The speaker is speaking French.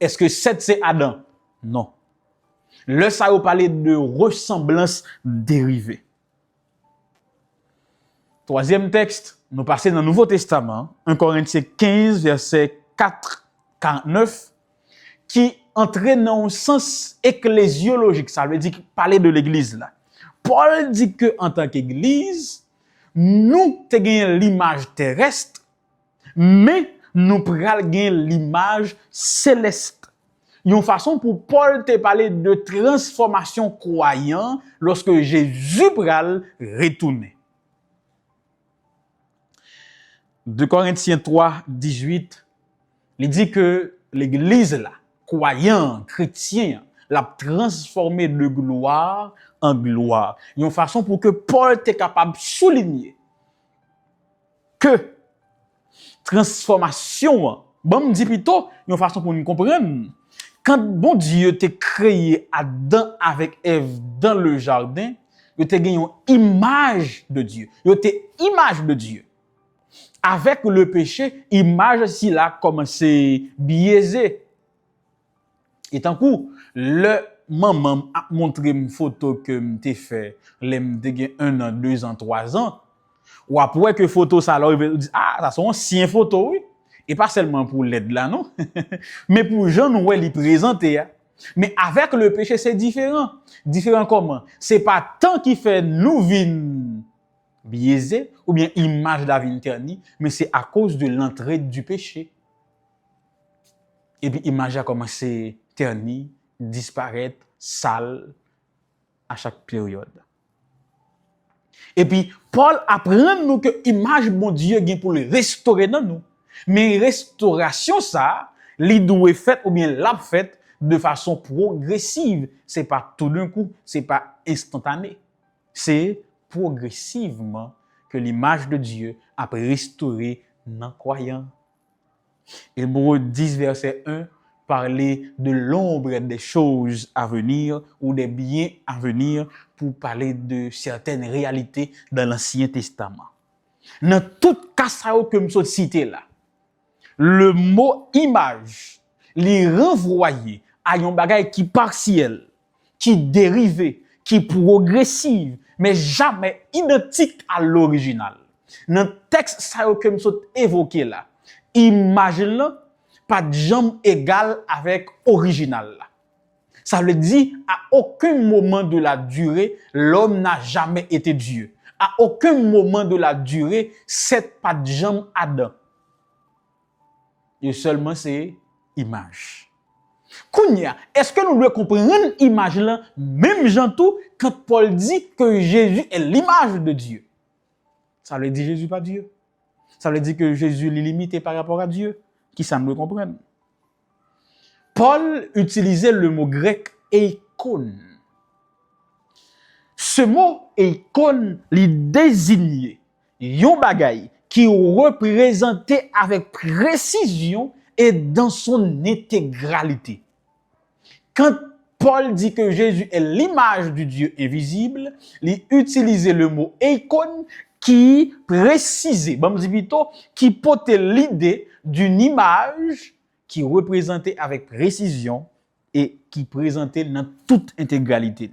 Est-ce que 7 c'est Adam? Non. Le ça a parlé de ressemblance dérivée. Troisième texte, nous passons dans le Nouveau Testament, 1 Corinthiens 15, verset 4-49, qui entraîne dans un sens ecclésiologique. Ça veut dire parler de l'église là. Paul dit que en tant qu'église, nous te gagnons l'image terrestre, mais nous pral gagner l'image céleste. Une façon pour Paul te parler de transformation croyant lorsque Jésus pral retourner. 2 Corinthiens 3, 18, il dit que l'église là, croyant, chrétien, l'a transformé de gloire en gloire. Une façon pour que Paul t'est capable de souligner que transformation, bon, me dit plutôt, une façon pour nous comprendre. Quand bon Dieu t'a créé Adam avec Ève dans le jardin, il t'a gagné une image de Dieu. Il t'a image de Dieu. Avec le péché, image si là commencé biaisé. Et tant coup, le maman a montré une photo que m'te fait, l'aime de 1 an, 2 ans, 3 ans. Ou après que photo ça là, il dit ah, ça sont anciennes photos oui. Et pas seulement pour l'aide là non, mais pour gens nous les présenter. Mais avec le péché c'est différent. Différent comment? C'est pas tant qui fait nous vin biaisé ou bien image de la vie ternie, mais c'est à cause de l'entrée du péché. Et puis image a commencé ternie, disparaître, sale à chaque période. Et puis Paul apprend nous que image bon Dieu gain pour le restaurer dans nous. Mais restauration ça, li doit fait ou bien l'a fait de façon progressive, c'est pas tout d'un coup, c'est pas instantané. C'est progressivement que l'image de Dieu a restauré dans croyant. Hébreux 10 verset 1 parler de l'ombre des choses à venir ou des biens à venir pour parler de certaines réalités dans l'Ancien Testament. Dans tout cas ça que me cité là, le mot image li renvoyer à un bagage qui partiel, qui dérivé, qui progressive, mais jamais identique à l'original. Dans le texte ça que me évoqué là, image là pas de jambe égale avec original là. Ça veut dire à aucun moment de la durée l'homme n'a jamais été Dieu. À aucun moment de la durée c'est pas de jambe Adam. Et seulement c'est image. Kounya, est-ce que nous devons comprendre image là même Jean tout quand Paul dit que Jésus est l'image de Dieu? Ça veut dire Jésus pas Dieu. Ça veut dire que Jésus est limité par rapport à Dieu. Qui ça nous comprendre? Paul utilisait le mot grec eikon. Ce mot eikon li désignait yon bagay qui représentait avec précision et dans son intégralité. Quand Paul dit que Jésus est l'image du Dieu invisible, il utilisait le mot eikon qui précisait, qui portait l'idée d'une image qui représentait avec précision et qui présentait dans toute intégralité.